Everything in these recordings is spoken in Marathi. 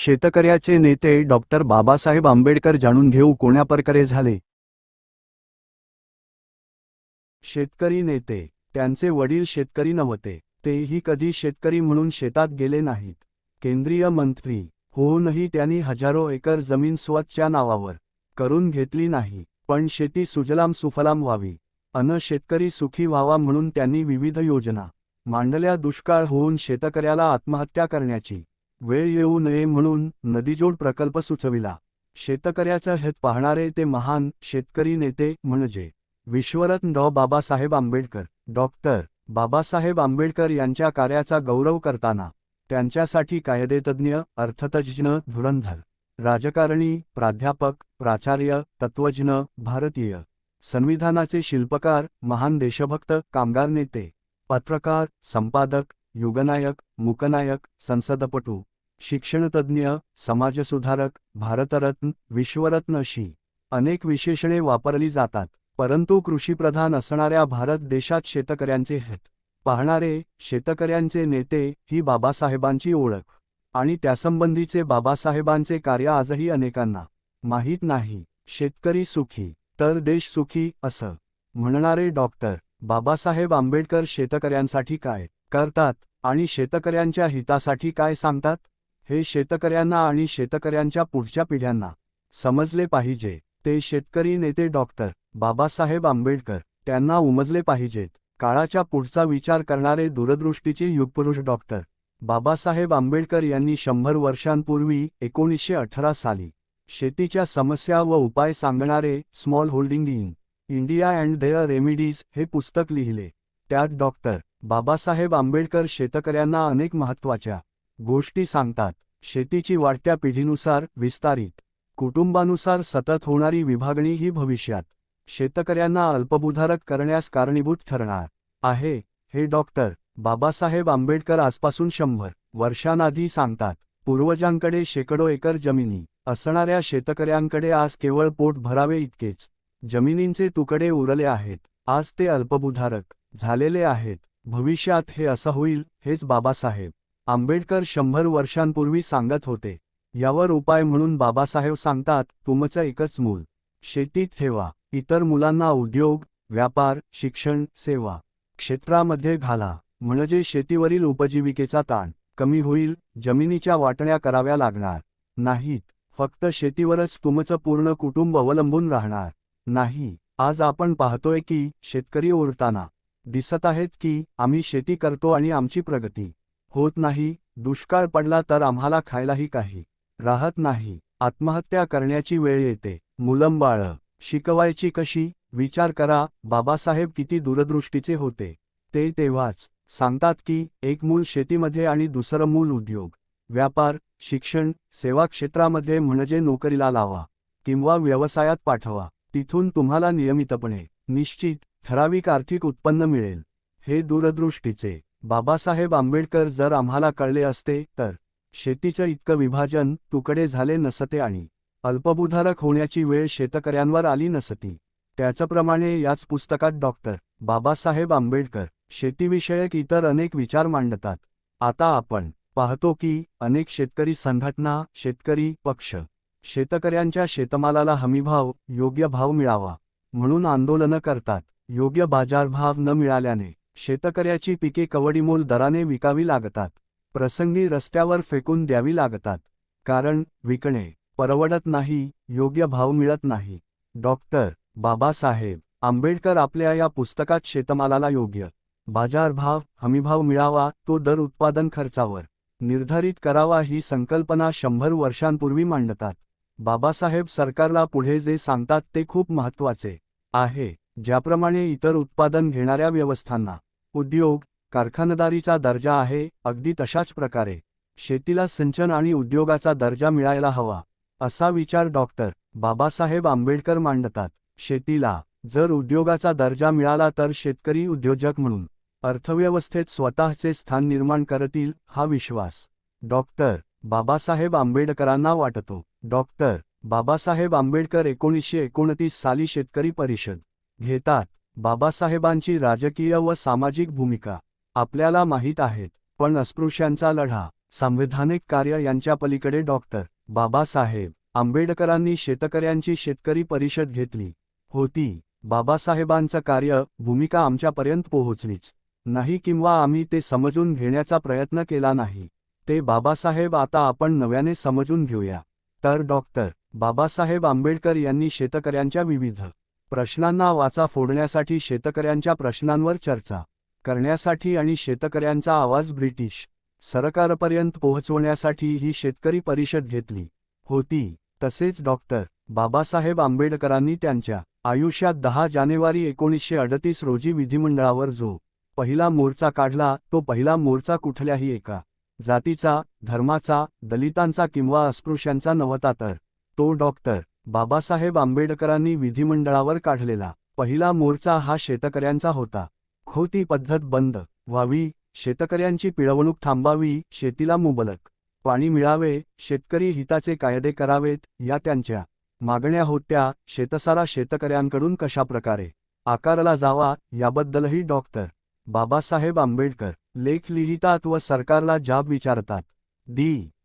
शेतकऱ्याचे नेते डॉक्टर बाबासाहेब आंबेडकर जाणून घेऊ कोण्या प्रकारे झाले. शेतकरी नेते. त्यांचे वडील शेतकरी नव्हते, तेही कधी शेतकरी म्हणून शेतात गेले नाहीत. केंद्रीय मंत्री होऊनही त्यांनी हजारो एकर जमीन स्वतःच्या नावावर करून घेतली नाही. पण शेती सुजलाम सुफलाम व्हावी, शेतकरी सुखी व्हावा म्हणून त्यांनी विविध योजना मांडल्या. दुष्काळ होऊन शेतकऱ्याला आत्महत्या करण्याची वेळ येऊ नये म्हणून नदीजोड प्रकल्प सुचविला. शेतकऱ्याचं हित पाहणारे ते महान शेतकरी नेते म्हणजे विश्वरत्न डॉ. बाबासाहेब आंबेडकर. डॉक्टर बाबासाहेब आंबेडकर यांच्या कार्याचा गौरव करताना त्यांच्यासाठी कायदेतज्ञ, अर्थतज्ज्ञ, धुरंधर राजकारणी, प्राध्यापक, प्राचार्य, तत्त्वज्ञ, भारतीय संविधानाचे शिल्पकार, महान देशभक्त, कामगार नेते, पत्रकार, संपादक, युगनायक, मूकनायक, संसदपटू, शिक्षणतज्ज्ञ, समाजसुधारक, भारतरत्न, विश्वरत्न अशी अनेक विशेषणे वापरली जातात. परंतु कृषीप्रधान असणाऱ्या भारत देशात शेतकऱ्यांचे हित पाहणारे शेतकऱ्यांचे नेते ही बाबासाहेबांची ओळख आणि त्यासंबंधीचे बाबासाहेबांचे कार्य आजही अनेकांना माहीत नाही. शेतकरी सुखी तर देश सुखी असं म्हणणारे डॉक्टर बाबासाहेब आंबेडकर शेतकऱ्यांसाठी काय करतात आणि शेतकऱ्यांच्या हितासाठी काय सांगतात हे शेतकऱ्यांना आणि शेतकऱ्यांच्या पुढच्या पिढ्यांना समजले पाहिजे. ते शेतकरी नेते डॉक्टर बाबासाहेब आंबेडकर त्यांना उमजले पाहिजेत. काळाच्या पुढचा विचार करणारे दूरदृष्टीचे युगपुरुष डॉक्टर बाबासाहेब आंबेडकर यांनी 100 वर्षांपूर्वी 1918 साली शेतीच्या समस्या व उपाय सांगणारे small holding in India and their remedies हे पुस्तक लिहिले. त्यात डॉक्टर बाबासाहेब आंबेडकर शेतकऱ्यांना अनेक महत्त्वाच्या गोष्टी सांगतात. शेतीची वाढत्या पिढीनुसार विस्तारित कुटुंबानुसार सतत होणारी विभागणी ही भविष्यात शेतकऱ्यांना अल्पभूधारक करण्यास कारणीभूत ठरणार आहे, हे डॉक्टर बाबासाहेब आंबेडकर आजपासून 100 वर्षांआधी सांगतात. पूर्वजांकडे शेकडो एकर जमिनी असणाऱ्या शेतकऱ्यांकडे आज केवळ पोट भरावे इतकेच जमिनींचे तुकडे उरले आहेत. आज ते अल्पभूधारक झालेले आहेत. भविष्यात हे असं होईल हेच बाबासाहेब आंबेडकर 100 वर्षांपूर्वी सांगत होते. यावर उपाय म्हणून बाबासाहेब सांगतात, तुमचं एकच मूल शेतीत ठेवा. इतर मुलांना उद्योग, व्यापार, शिक्षण, सेवा क्षेत्रामध्ये घाला, म्हणजे शेतीवरील उपजीविकेचा ताण कमी होईल. जमिनीच्या वाटण्या कराव्या लागणार नाहीत. फक्त शेतीवरच तुमचं पूर्ण कुटुंब अवलंबून राहणार नाही. आज आपण पाहतोय की शेतकरी ओरडताना दिसत आहेत की आम्ही शेती करतो आणि आमची प्रगती होत नाही. दुष्काळ पडला तर आम्हाला खायलाही काही राहत नाही. आत्महत्या करण्याची वेळ येते. मुलंबाळं शिकवायची कशी विचार करा. बाबासाहेब किती दूरदृष्टीचे होते. ते तेव्हाच सांगतात की एक मूल शेतीमध्ये आणि दुसरं मूल उद्योग, व्यापार, शिक्षण, सेवा क्षेत्रामध्ये म्हणजे नोकरीला लावा किंवा व्यवसायात पाठवा. तिथून तुम्हाला नियमितपणे निश्चित ठराविक आर्थिक उत्पन्न मिळेल. हे दूरदृष्टीचे बाबासाहेब आंबेडकर जर आम्हाला कळले असते तर शेतीचं इतकं विभाजन, तुकडे झाले नसते आणि अल्पभूधारक होण्याची वेळ शेतकऱ्यांवर आली नसती. त्याचप्रमाणे याच पुस्तकात डॉक्टर बाबासाहेब आंबेडकर शेतीविषयक इतर अनेक विचार मांडतात. आता आपण पाहतो की अनेक शेतकरी संघटना, शेतकरी पक्ष शेतकऱ्यांच्या शेतमालाला हमीभाव, योग्य भाव मिळावा म्हणून आंदोलनं करतात. योग्य बाजारभाव न मिळाल्याने शेतकऱ्याची पिके कवडीमोल दराने विकावी लागतात. प्रसंगी रस्त्यावर फेकून द्यावी लागतात. कारण विकणे परवडत नाही, योग्य भाव मिळत नाही. डॉक्टर बाबासाहेब आंबेडकर आपल्या या पुस्तकात शेतमालाला योग्य बाजारभाव, हमीभाव मिळावा, तो दर उत्पादन खर्चावर निर्धारित करावा ही संकल्पना 100 वर्षांपूर्वी मांडतात. बाबासाहेब सरकारला पुढे जे सांगतात ते खूप महत्त्वाचे आहे. ज्याप्रमाणे इतर उत्पादन घेणाऱ्या व्यवस्थांना उद्योग, कारखानदारीचा दर्जा आहे, अगदी तशाच प्रकारे शेतीला सिंचन आणि उद्योगाचा दर्जा मिळायला हवा, असा विचार डॉक्टर बाबासाहेब आंबेडकर मांडतात. शेतीला जर उद्योगाचा दर्जा मिळाला तर शेतकरी उद्योजक म्हणून अर्थव्यवस्थेत स्वतःचे स्थान निर्माण करतील, हा विश्वास डॉक्टर बाबासाहेब आंबेडकरांना वाटतो. डॉक्टर बाबासाहेब आंबेडकर 1929 साली शेतकरी परिषद घेतात. बाबासाहेबांची राजकीय व सामाजिक भूमिका आपल्याला माहीत आहेत. पण अस्पृश्यांचा लढा, संवैधानिक कार्य यांच्या पलीकडे डॉक्टर बाबासाहेब आंबेडकरांनी शेतकऱ्यांची शेतकरी परिषद घेतली होती. बाबासाहेबांचं कार्य, भूमिका आमच्यापर्यंत पोहोचलीच नाही किंवा आम्ही ते समजून घेण्याचा प्रयत्न केला नाही. ते बाबासाहेब आता आपण नव्याने समजून घेऊया. तर डॉक्टर बाबासाहेब आंबेडकर यांनी शेतकऱ्यांच्या विविध प्रश्नांना वाचा फोडण्यासाठी, शेतकऱ्यांच्या प्रश्नांवर चर्चा करण्यासाठी आणि शेतकऱ्यांचा आवाज ब्रिटिश सरकारपर्यंत पोहोचवण्यासाठी ही शेतकरी परिषद घेतली होती. तसेच डॉक्टर बाबासाहेब आंबेडकरांनी त्यांच्या आयुष्यात 10 जानेवारी 1938 रोजी विधिमंडळावर जो पहिला मोर्चा काढला, तो पहिला मोर्चा कुठल्याही एका जातीचा, धर्माचा, दलितांचा किंवा अस्पृश्यांचा नव्हता, तर तो डॉक्टर बाबासाहेब आंबेडकरांनी विधिमंडळावर काढलेला पहिला मोर्चा हा शेतकऱ्यांचा होता. खोटी पद्धत बंद व्हावी, शेतकऱ्यांची पिळवणूक थांबावी, शेतीला मुबलक पाणी मिळावे, शेतकरी हिताचे कायदे करावेत, या त्यांच्या मागण्या होत्या. शेतसारा शेतकऱ्यांकडून कशाप्रकारे आकारला जावा याबद्दलही डॉक्टर बाबासाहेब आंबेडकर लेख लिहितात व सरकारला जाब विचारतात.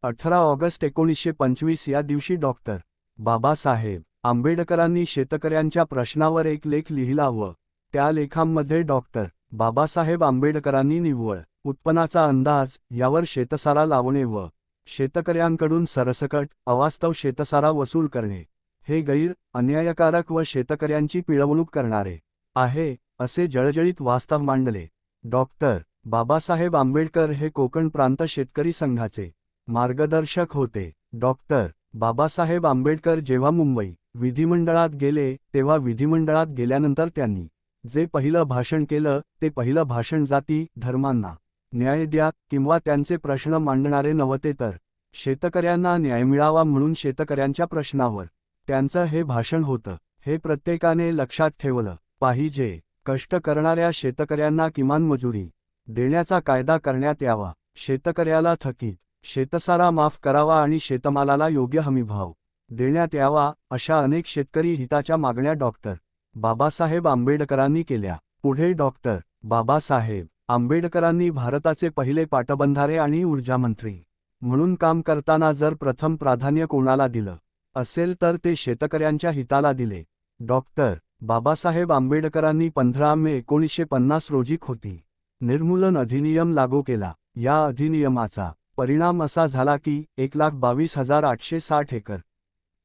18 ऑगस्ट 1925 या दिवशी डॉक्टर बाबासाहेब आंबेडकरांनी शेतकऱ्यांच्या प्रश्नावर एक लेख लिहिला व त्या लेखांमध्ये डॉक्टर बाबासाहेब आंबेडकरांनी निव्वळ उत्पन्नाचा अंदाज यावर शेतसारा लावणे व शेतकऱ्यांकडून सरसकट अवास्तव शेतसारा वसूल करणे हे गैर अन्यायकारक व शेतकऱ्यांची पिळवणूक करणारे आहे, असे जळजळीत वास्तव मांडले. डॉक्टर बाबासाहेब आंबेडकर हे कोकण प्रांत शेतकरी संघाचे मार्गदर्शक होते. डॉक्टर बाबासाहेब आंबेडकर जेव्हा मुंबई विधिमंडळात गेले, तेव्हा विधिमंडळात गेल्यानंतर त्यांनी जे पहिलं भाषण केलं, ते पहिलं भाषण जाती धर्मांना न्याय द्या किंवा त्यांचे प्रश्न मांडणारे नव्हते, तर शेतकऱ्यांना न्याय मिळावा म्हणून शेतकऱ्यांच्या प्रश्नावर त्यांचं हे भाषण होतं. हे प्रत्येकाने लक्षात ठेवलं पाहिजे. कष्ट करणाऱ्या शेतकऱ्यांना किमान मजुरी देण्याचा कायदा करण्यात यावा, शेतकऱ्याला थकीत शेतसारा माफ करावा आणि शेतमालाला योग्य हमीभाव देण्यात यावा, अशा अनेक शेतकरी हिताच्या मागण्या डॉक्टर बाबासाहेब आंबेडकरांनी केल्या. पुढे डॉक्टर बाबासाहेब आंबेडकरांनी भारताचे पहिले पाटबंधारे आणि ऊर्जामंत्री म्हणून काम करताना जर प्रथम प्राधान्य कोणाला दिलं असेल तर ते शेतकऱ्यांच्या हिताला दिले. डॉक्टर बाबासाहेब आंबेडकरांनी 15 मे 1950 रोजी खोती निर्मूलन अधिनियम लागू केला. या अधिनियमाचा परिणाम असा झाला की 1,22,860 एकर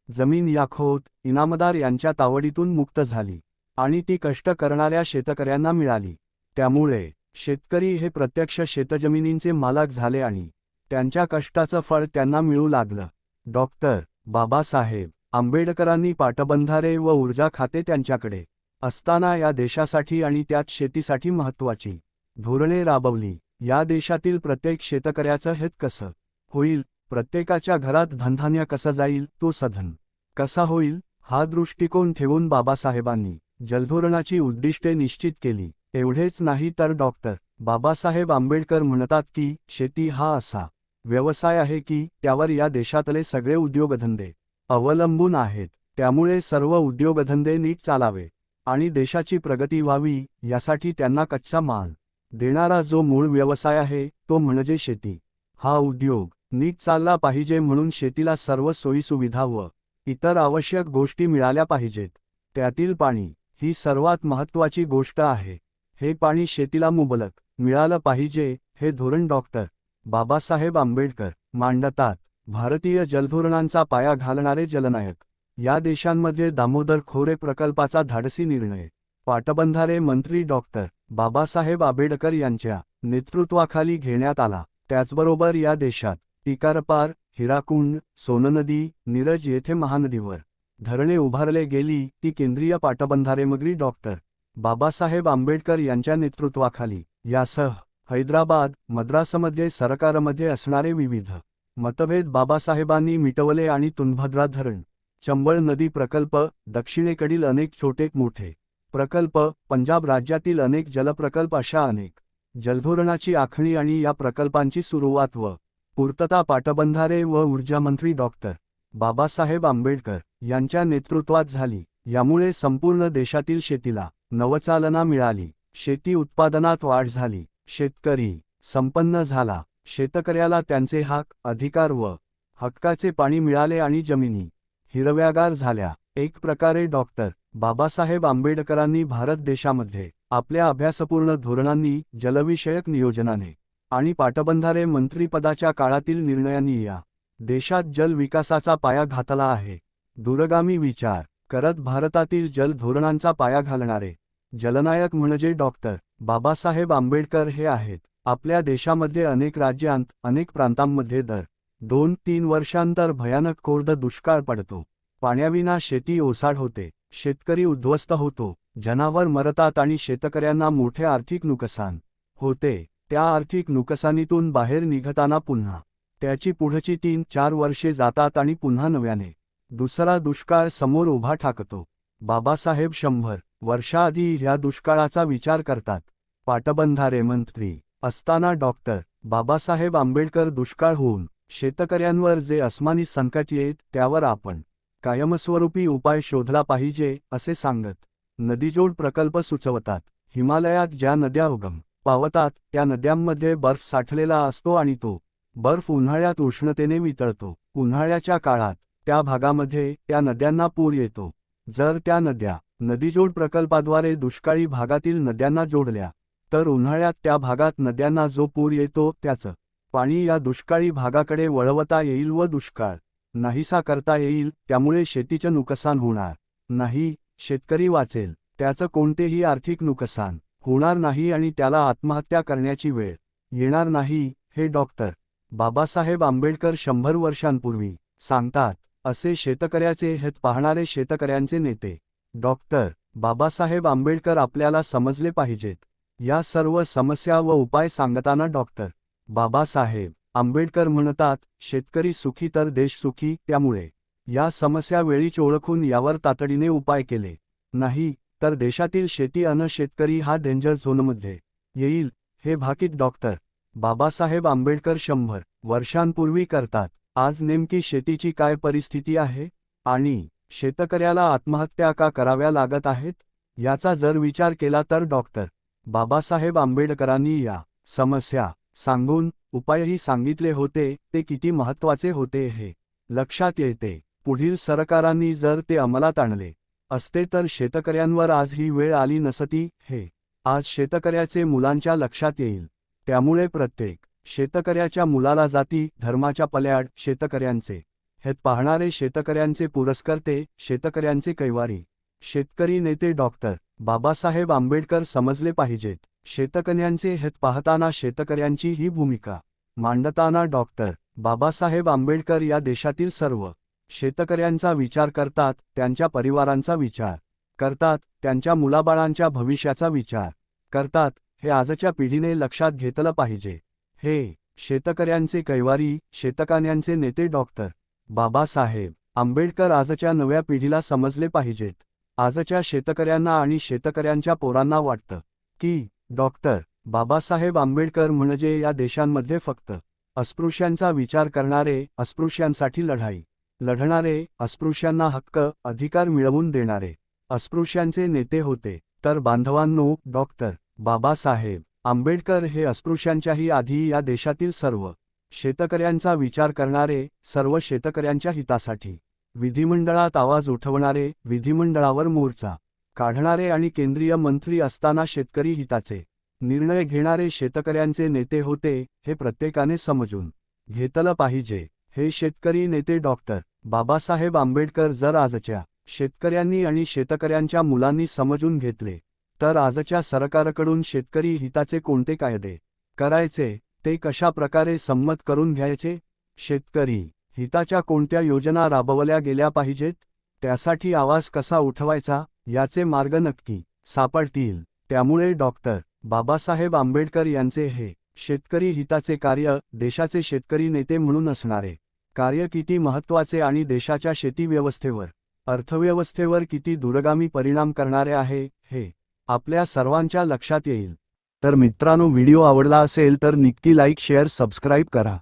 जमीन या खोत इनामदार यांच्या तावडीतून मुक्त झाली आणि ती कष्ट करणाऱ्या शेतकऱ्यांना मिळाली. त्यामुळे शेतकरी हे प्रत्यक्ष शेतजमिनींचे मालक झाले आणि त्यांच्या कष्टाचं फळ त्यांना मिळू लागलं. डॉक्टर बाबासाहेब आंबेडकरांनी पाटबंधारे व ऊर्जा खाते त्यांच्याकडे असताना या देशासाठी आणि त्यात शेतीसाठी महत्त्वाची धोरणे राबवली. या देशातील प्रत्येक शेतकऱ्याचं हित कसं होईल, प्रत्येकाच्या घरात धनधान्य कसं जाईल, तो सधन कसा होईल, हा दृष्टिकोन ठेवून बाबासाहेबांनी जलधोरणाची उद्दिष्टे निश्चित केली. एवढेच नाही तर डॉक्टर बाबासाहेब आंबेडकर म्हणतात की शेती हा असा व्यवसाय आहे की त्यावर या देशातले सगळे उद्योगधंदे अवलंबून आहेत. त्यामुळे सर्व उद्योगधंदे नीट चालावे आणि देशाची प्रगती व्हावी, यासाठी त्यांना कच्चा माल देणारा जो मूळ व्यवसाय आहे, तो म्हणजे शेती हा उद्योग नीट चालला पाहिजे. म्हणून शेतीला सर्व सोयीसुविधा व इतर आवश्यक गोष्टी मिळाल्या पाहिजेत. त्यातील पाणी ही सर्वात महत्त्वाची गोष्ट आहे. हे पाणी शेतीला मुबलक मिळालं पाहिजे, हे धोरण डॉक्टर बाबासाहेब आंबेडकर मांडतात. भारतीय जलधोरणांचा पाया घालणारे जलनायक या देशांमध्ये दामोदर खोरे प्रकल्पाचा धाडसी निर्णय पाटबंधारे मंत्री डॉक्टर बाबासाहेब आंबेडकर यांच्या नेतृत्वाखाली घेण्यात आला. त्याचबरोबर या देशात टिकारपार, हिराकुंड, सोननदी, नीरज येथे महानदीवर धरणे उभारले गेली. ती केंद्रीय पाटबंधारेमगरी डॉक्टर बाबासाहेब आंबेडकर यांच्या नेतृत्वाखाली. यासह हैदराबाद, मद्रासमध्ये सरकारमध्ये असणारे विविध मतभेद बाबासाहेबांनी मिटवले आणि तुंगभद्रा धरण, चंबळ नदी प्रकल्प, दक्षिणेकडील अनेक छोटे मोठे प्रकल्प, पंजाब राज्यातील अनेक जलप्रकल्प अशा अनेक जलधोरणाची आखणी आणि या प्रकल्पांची सुरुवात व पूर्तता पाटबंधारे व ऊर्जामंत्री डॉक्टर बाबासाहेब आंबेडकर यांच्या नेतृत्वात झाली. यामुळे संपूर्ण देशातील शेतीला नवचालना मिळाली. शेती उत्पादनात वाढ झाली. शेतकरी संपन्न झाला. शेतकऱ्याला त्यांचे हक, अधिकार व हक्काचे पाणी मिळाले आणि जमिनी हिरव्यागार झाल्या. एक प्रकारे डॉक्टर बाबासाहेब आंबेडकरांनी भारत देशामध्ये आपल्या अभ्यासपूर्ण धोरणांनी, जलविषयक नियोजनाने आणि पाटबंधारे मंत्रिपदाच्या काळातील निर्णयांनी या देशात जल विकासाचा पाया घातला आहे. दूरगामी विचार करत भारतातील जल धोरणांचा पाया घालणारे जलनायक म्हणजे डॉक्टर बाबासाहेब आंबेडकर हे आहेत. आपल्या देशामध्ये अनेक राज्यांत, अनेक प्रांतांमध्ये दर 2-3 वर्षांतर भयानक कोरड दुष्काळ पडतो. पाण्याविना शेती ओसाड होते, शेतकरी उद्ध्वस्त होतो, जनावर मरतात आणि शेतकऱ्यांना मोठे आर्थिक नुकसान होते. त्या आर्थिक नुकसानीतून बाहेर निघताना पुन्हा त्याची पुढची 3-4 वर्षे जातात आणि पुन्हा नव्याने दुसरा दुष्काळ समोर उभा ठाकतो. बाबासाहेब 100 वर्षाआधी ह्या दुष्काळाचा विचार करतात. पाटबंधारे मंत्री असताना डॉक्टर बाबासाहेब आंबेडकर दुष्काळ होऊन शेतकऱ्यांवर जे अस्मानी संकट येत त्यावर आपण कायमस्वरूपी उपाय शोधला पाहिजे असे सांगत नदीजोड प्रकल्प सुचवतात. हिमालयात ज्या नद्या उगम पावतात त्या नद्यांमध्ये बर्फ साठलेला असतो आणि तो बर्फ उन्हाळ्यात उष्णतेने वितळतो. उन्हाळ्याच्या काळात त्या भागामध्ये त्या नद्यांना पूर येतो. जर त्या नद्या नदीजोड प्रकल्पाद्वारे दुष्काळी भागातील नद्यांना जोडल्या तर उन्हाळ्यात त्या भागात नद्यांना जो पूर येतो त्याचं पाणी या दुष्काळी भागाकडे वळवता येईल व दुष्काळ नाहीसा करता येईल. त्यामुळे शेतीचं नुकसान होणार नाही, शेतकरी वाचेल, त्याचं कोणतेही आर्थिक नुकसान होणार नाही आणि त्याला आत्महत्या करण्याची वेळ येणार नाही, हे डॉक्टर बाबासाहेब आंबेडकर 100 वर्षांपूर्वी सांगतात. असे शेतकऱ्याचे हित पाहणारे शेतकऱ्यांचे नेते डॉक्टर बाबासाहेब आंबेडकर आपल्याला समजले पाहिजेत. या सर्व समस्या व उपाय सांगताना डॉक्टर बाबासाहेब आंबेडकर म्हणतात, शेतकरी सुखी तर देश सुखी. त्यामुळे या समस्या वेळीच ओळखून यावर तातडीने उपाय केले नाही तर देशातील शेती अन शेतकरी हा डेंजर झोनमध्ये येईल, हे भाकीत डॉक्टर बाबासाहेब आंबेडकर 100 वर्षांपूर्वी करतात. आज नेमकी शेतीची काय परिस्थिती आहे आणि शेतकऱ्याला आत्महत्या का कराव्या लागत आहेत, याचा जर विचार केला तर डॉक्टर बाबासाहेब आंबेडकरांनी या समस्या सांगून उपायही सांगितले होते ते किती महत्त्वाचे होते हे लक्षात येते. पुढील सरकारांनी जर ते अंमलात आणले असते तर शेतकऱ्यांवर आज ही वेळ आली नसती, हे आज शेतकऱ्याचे मुलांच्या लक्षात येईल. त्यामुळे प्रत्येक शेतकऱ्याच्या मुलाला जाती धर्माच्या पल्याड शेतकऱ्यांचे हित पाहणारे, शेतकऱ्यांचे पुरस्कर्ते, शेतकऱ्यांचे कैवारी, शेतकरी नेते डॉक्टर बाबासाहेब आंबेडकर समजले पाहिजेत. शेतकऱ्यांचे हित पाहताना शेतकऱ्यांची ही भूमिका मांडताना डॉक्टर बाबासाहेब आंबेडकर या देशातील सर्व शेतकऱ्यांचा विचार करतात, त्यांच्या परिवारांचा विचार करतात, त्यांच्या मुलाबाळांच्या भविष्याचा विचार करतात. हे आजच्या पिढीने लक्षात घेतलं पाहिजे. हे शेतकऱ्यांचे कैवारी, शेतकऱ्यांचे नेते डॉक्टर बाबासाहेब आंबेडकर आजच्या नव्या पिढीला समजले पाहिजेत. आजच्या शेतकऱ्यांना आणि शेतकऱ्यांच्या पोरांना वाटतं की डॉक्टर बाबासाहेब आंबेडकर म्हणजे या देशांमध्ये फक्त अस्पृश्यांचा विचार करणारे, अस्पृश्यांसाठी लढाई लढणारे, अस्पृश्यांना हक्क, अधिकार मिळवून देणारे अस्पृश्यांचे नेते होते. तर बांधवांनो, डॉक्टर बाबासाहेब आंबेडकर हे अस्पृश्यांच्याही आधी या देशातील सर्व शेतकऱ्यांचा विचार करणारे, सर्व शेतकऱ्यांच्या हितासाठी विधिमंडळात आवाज उठवणारे, विधिमंडळावर मोर्चा काढणारे आणि केंद्रीय मंत्री असताना शेतकरी हिताचे निर्णय घेणारे शेतकऱ्यांचे नेते होते, हे प्रत्येकाने समजून घेतलं पाहिजे. हे शेतकरी नेते डॉक्टर बाबासाहेब आंबेडकर जर आजच्या शेतकऱ्यांनी आणि शेतकऱ्यांच्या मुलांनी समजून घेतले तर आजच्या सरकारकडून शेतकरी हिताचे कोणते कायदे करायचे, ते कशा प्रकारे संमत करून घ्यायचे, शेतकरी हिताच्या कोणत्या योजना राबवल्या गेल्या पाहिजेत, त्यासाठी आवाज कसा उठवायचा, याचे मार्ग नक्की सापडतील. त्यामुळे डॉक्टर बाबासाहेब आंबेडकर यांचे हे शेतकरी हिताचे कार्य, देशाचे शेतकरी नेते म्हणून असणारे कार्य किती महत्त्वाचे आणि देशाच्या शेती व्यवस्थेवर, अर्थव्यवस्थेवर किती दूरगामी परिणाम करणारे आहे, हे आपल्या सर्वांच्या लक्षात येईल. तर मित्रांनो, व्हिडिओ आवडला असेल तर नक्की लाईक, शेअर, सबस्क्राईब करा.